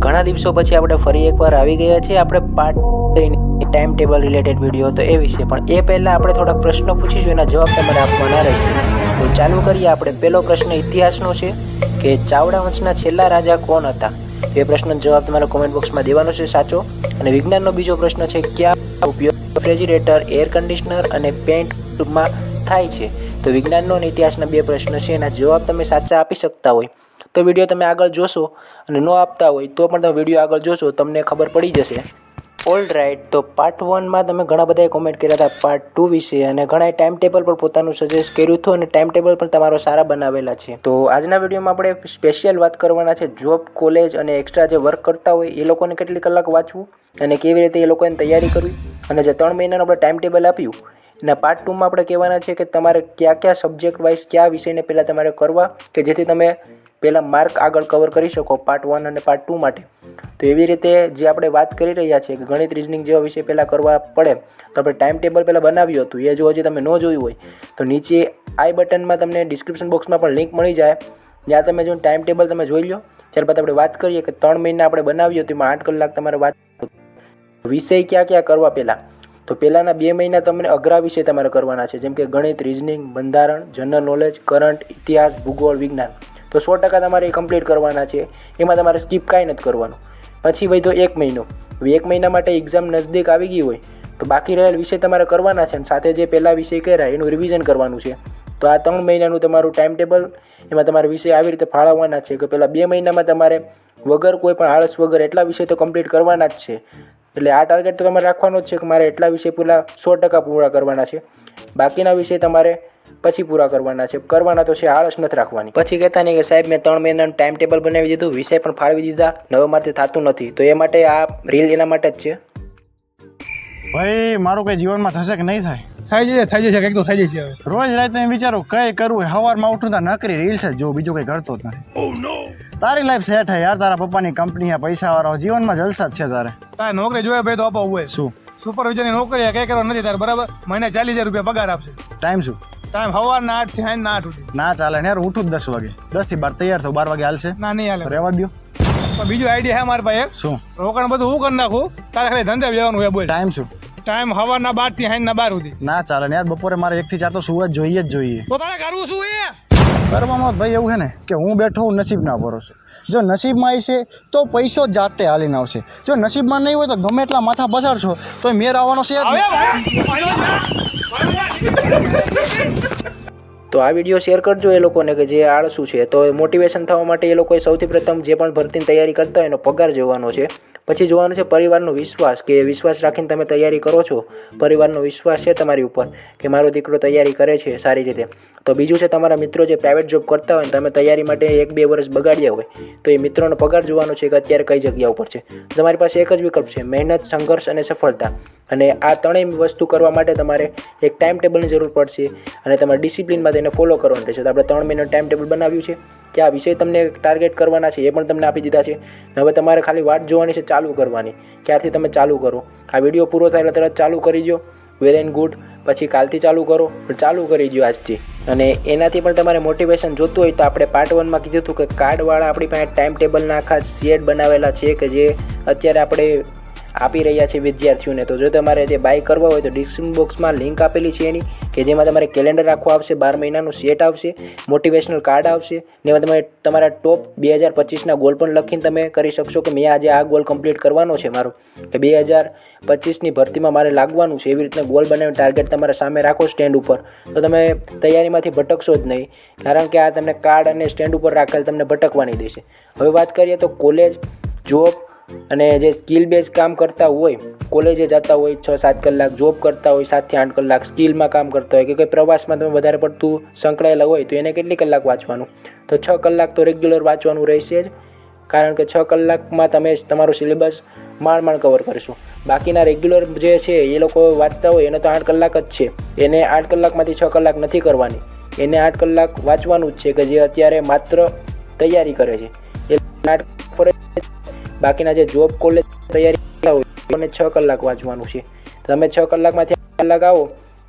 ઘણા દિવસો પછી આપણે ફરી એકવાર આવી ગયા છીએ આપણે part time table related video તો એ વિશે પણ એ પહેલાં આપણે થોડાક પ્રશ્નો પૂછીશું, એના જવાબ તમારે આપવાના રહેશે. તો ચાલુ કરીએ. આપણે પહેલો પ્રશ્ન ઇતિહાસનો છે કે ચાવડા વંશના છેલ્લા રાજા કોણ હતા? તો એ પ્રશ્નનો જવાબ તમારે કોમેન્ટ બોક્સમાં દેવાનો છે સાચો. અને વિજ્ઞાનનો બીજો પ્રશ્ન છે કયા ઉપયોગ રેફ્રિજરેટર, એર કન્ડિશનર અને પેન્ટ ટ્યુબમાં થાય છે? તો વિજ્ઞાનનો અને ઇતિહાસના બે પ્રશ્ન છે, એના જવાબ તમે સાચા આપી શકતા હોય તો વિડીયો તમે આગળ જોશો, અને ન આપતા હોય તો પણ તમે વિડીયો આગળ જોશો, તમને ખબર પડી જશે. ઓલ રાઈટ, તો પાર્ટ 1માં તમે ઘણા બધાએ કોમેન્ટ કર્યા હતા પાર્ટ 2 વિશે, અને ઘણાએ ટાઈમ ટેબલ પર પોતાનું સજેસ્ટ કર્યું હતું, અને ટાઈમ ટેબલ પણ તમારો સારા બનાવેલા છે. તો આજના વિડીયોમાં આપણે સ્પેશિયલ વાત કરવાના છે જોબ, કોલેજ અને એક્સ્ટ્રા જે વર્ક કરતા હોય એ લોકોને કેટલી કલાક વાંચવું અને કેવી રીતે એ લોકોને તૈયારી કરવી, અને જે 3 મહિનાનું આપણે ટાઈમ ટેબલ આપ્યું એના પાર્ટ 2માં આપણે કહેવાના છે કે તમારે કયા કયા સબ્જેક્ટ વાઇઝ કયા વિષયને પહેલાં તમારે કરવા કે જેથી તમે પહેલાં માર્ક આગળ કવર કરી શકો પાર્ટ 1 અને પાર્ટ 2 માટે. તો એવી રીતે જે આપણે વાત કરી રહ્યા છીએ કે ગણિત, રિઝનિંગ જેવા વિષય પહેલાં કરવા પડે તો આપણે ટાઈમ ટેબલ પહેલાં બનાવ્યું હતું. એ જો હજી તમે ન જોયું હોય તો નીચે આઈ બટનમાં તમને ડિસ્ક્રિપ્શન બોક્સમાં પણ લિંક મળી જાય, જ્યાં તમે જો ટાઈમ ટેબલ તમે જોઈ લો. ત્યારબાદ આપણે વાત કરીએ કે 3 મહિના આપણે બનાવ્યું હતું, એમાં 8 કલાક તમારે વાત વિષય ક્યાં ક્યાં કરવા પહેલાં. તો પહેલાંના 2 મહિના તમને અઘરા વિષય તમારે કરવાના છે, જેમ કે ગણિત, રિઝનિંગ, બંધારણ, જનરલ નોલેજ, કરંટ, ઇતિહાસ, ભૂગોળ, વિજ્ઞાન. તો 100% તમારે એ કમ્પ્લીટ કરવાના છે, એમાં તમારે સ્કીપ કાંઈ નથી કરવાનું. પછી વધ્યો 1 મહિનો. હવે 1 મહિના માટે એક્ઝામ નજદીક આવી ગઈ હોય તો બાકી રહેલ વિષય તમારે કરવાના છે, અને સાથે જે પહેલાં વિષય કર્યા એનું રિવિઝન કરવાનું છે. તો આ 3 મહિનાનું તમારું ટાઈમ ટેબલ, એમાં તમારે વિષય આવી રીતે ફાળવવાના છે કે પહેલાં 2 મહિનામાં તમારે વગર કોઈ પણ આળસ વગર એટલા વિષય તો કમ્પ્લીટ કરવાના જ છે. એટલે આ ટાર્ગેટ તો તમારે રાખવાનો જ છે કે મારે એટલા વિષય પહેલાં 100% પૂરા કરવાના છે, બાકીના વિષય તમારે પછી પૂરા કરવાના છે. કરવાના તો છે, આળસ નથી રાખવાની. પછી કહેતા નહીં કે સાહેબ મેં 3 મહિનાનું ટાઈમ ટેબલ બનાવી દીધું, વિષય પણ ફાળવી દીધા, હવે મારથી થતું નથી. તો એ માટે આ રીલ એના માટે જ છે. ભાઈ મારું કઈ જીવનમાં થશે કે નહીં થાય? થઈ જશે કંઈક તો થઈ જશે. હવે રોજ રાતે એમ વિચારું કઈ કરવું, સવારમાં ઉઠું તો નકરી રીલ્સ જ જો, બીજું કઈ કરતો જ નથી. તારી લાઈફ સેટ હે યાર, તારા પપ્પાની કંપની, પૈસા વાળા, જીવનમાં જલસા જ છે તારે. તારે નોકરી જોઈએ ભાઈ તો અપાવ હોય. શું સુપરવિઝનની નોકરી કઈ કરવા નથી તારે, બરાબર? મહિને 40,000 રૂપિયા પગાર આપશે. ટાઈમ શું? ટાઈમ સવારના 8 થી સાંજના 8 સુધી. ના ચાલે ને યાર, ઉઠું જ 10 વાગે, 10 થી 12 તૈયાર થયું, 12 વાગે હાલશે? ના નહીં હાલે. રહેવા દો. પણ બીજો આઈડિયા હે મારી પાસે. શું? રોકાણ બધું હું કરી નાખું, તારે ખાલી ધંધે જવાનું હોય. બોલ. ટાઈમ શું? ટાઈમ સવારના 12 થી સાંજના 12 સુધી. ના ચાલે ને યાર, બપોરે મારે 1 થી 4 તો સુવા જ જોઈએ જ જોઈએ. તો તારે કરવું શું એ? કરવામાં ભાઈ એવું છે ને કે હું બેઠો હું નસીબના ભરોસે. જો નસીબમાં આવશે તો પૈસો જાતે હાલીને આવશે, જો નસીબમાં નહીં હોય તો ગમે એટલા માથા પસારશો તો મેર આવવાનો છે. તો આ વિડીયો શેર કરજો એ લોકોને કે જે આળસુ છે. તો મોટિવેશન થવા માટે એ લોકોએ સૌથી પ્રથમ જે પણ ભરતીની તૈયારી કરતા હોય એનો પગાર જોવાનો છે. પછી જોવાનું છે પરિવારનો વિશ્વાસ, કે વિશ્વાસ રાખીને તમે તૈયારી કરો છો, પરિવારનો વિશ્વાસ છે તમારી ઉપર કે મારો દીકરો તૈયારી કરે છે સારી રીતે. તો બીજું છે તમારા મિત્રો જે પ્રાઇવેટ જોબ કરતા હોય ને તમે તૈયારી માટે 1-2 વર્ષ બગાડ્યા હોય તો એ મિત્રોનો પગાર જોવાનો છે કે અત્યારે કઈ જગ્યા ઉપર છે. તમારી પાસે એક જ વિકલ્પ છે, મહેનત, સંઘર્ષ અને સફળતા. અને આ ત્રણેય વસ્તુ કરવા માટે તમારે એક ટાઈમ ટેબલની જરૂર પડશે, અને તમારે ડિસિપ્લિનમાં તેને ફોલો કરવાનું રહેશે. તો આપણે 3 મહિનાનું ટાઈમ ટેબલ બનાવ્યું છે કે આ વિષય તમને ટાર્ગેટ કરવાના છે એ પણ તમને આપી દીધા છે. હવે તમારે ખાલી વાટ જોવાની છે ચાલુ કરવાની, ક્યારથી તમે ચાલુ કરો. આ વિડીયો પૂરો થાય એટલે તરત ચાલુ કરી દો, વેલ એન્ડ ગુડ. પછી કાલથી ચાલુ કરો, પણ ચાલુ કરી દો આજથી. અને એનાથી પણ તમારે મોટિવેશન જોતું હોય તો આપણે પાર્ટ 1માં કીધું હતું કે કાર્ડવાળા આપણી પાસે ટાઈમ ટેબલના આખા શેડ બનાવેલા છે કે જે અત્યારે આપણે આપી રહ્યા છે વિદ્યાર્થીઓને. તો જો તમારે તે બાય કરવા હોય તો ડિસ્ક્રિપ્શન બોક્સમાં લિંક આપેલી છે એની, કે જેમાં તમારે કેલેન્ડર રાખવું આવશે, 12 મહિનાનું સેટ આવશે, મોટિવેશનલ કાર્ડ આવશે, ને એમાં તમે તમારા ટોપ 2025ના ગોલ પણ લખીને તમે કરી શકશો કે મેં આજે આ ગોલ કમ્પ્લીટ કરવાનો છે મારો, કે 2025ની ભરતીમાં મારે લાગવાનું છે. એવી રીતના ગોલ બનાવીને ટાર્ગેટ તમારા સામે રાખો સ્ટેન્ડ ઉપર, તો તમે તૈયારીમાંથી ભટકશો જ નહીં, કારણ કે આ તમને કાર્ડ અને સ્ટેન્ડ ઉપર રાખેલ તમને ભટકવા નહીં દેશે. હવે વાત કરીએ તો કોલેજ, જોબ અને જે સ્કિલ બેઝ કામ કરતા હોય, કોલેજે જતા હોય 6-7 કલાક, જોબ કરતા હોય 7 થી 8 કલાક, સ્કિલમાં કામ કરતા હોય કે કંઈ પ્રવાસમાં તમે વધારે પડતું સંકળાયેલા હોય તો એને કેટલી કલાક વાંચવાનું? તો 6 કલાક તો રેગ્યુલર વાંચવાનું રહેશે જ, કારણ કે 6 કલાકમાં તમે તમારું સિલેબસ માંડ કવર કરશો. બાકીના રેગ્યુલર જે છે એ લોકો વાંચતા હોય એને તો 8 કલાક જ છે, એને 8 કલાકમાંથી 6 કલાક નથી કરવાની, એને 8 કલાક વાંચવાનું જ છે કે જે અત્યારે માત્ર તૈયારી કરે છે એ 8 ફરજ. બાકીના જે જોબ, કોલેજ તૈયારી કરતા હોય એને 6 કલાક વાંચવાનું છે. તમે 6 કલાકમાંથી 8 કલાક આવો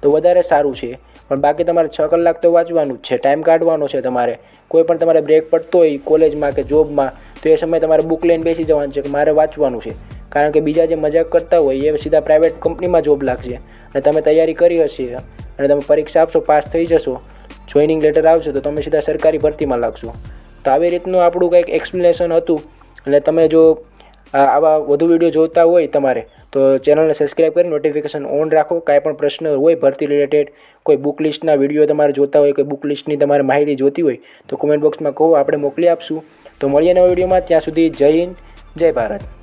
તો વધારે સારું છે, પણ બાકી તમારે 6 કલાક તો વાંચવાનું જ છે, ટાઈમ કાઢવાનો છે તમારે. કોઈ પણ તમારે બ્રેક પડતો હોય કોલેજમાં કે જોબમાં તો એ સમયે તમારે બુક લઈને બેસી જવાનું છે કે મારે વાંચવાનું છે. કારણ કે બીજા જે મજાક કરતા હોય એ સીધા પ્રાઇવેટ કંપનીમાં જોબ લાગશે અને તમે તૈયારી કરી હશે અને તમે પરીક્ષા આપશો, પાસ થઈ જશો, જોઈનિંગ લેટર આવશે તો તમે સીધા સરકારી ભરતીમાં લાગશો. તો આવી રીતનું આપણું કંઈક એક્સપ્લેનેશન હતું. એટલે તમે જો આવા વધુ વિડીયો જોતા હોય તમારે તો ચેનલને સબસ્ક્રાઈબ કરી નોટિફિકેશન ઓન રાખો. કાંઈ પણ પ્રશ્ન હોય ભરતી રિલેટેડ, કોઈ બુક લિસ્ટના વિડીયો તમારે જોતા હોય, કોઈ બુક લિસ્ટની તમારે માહિતી જોતી હોય તો કોમેન્ટ બોક્સમાં કહો, આપણે મોકલી આપશું. તો મળીએ નવા વિડીયોમાં. ત્યાં સુધી જય હિન્દ, જય ભારત.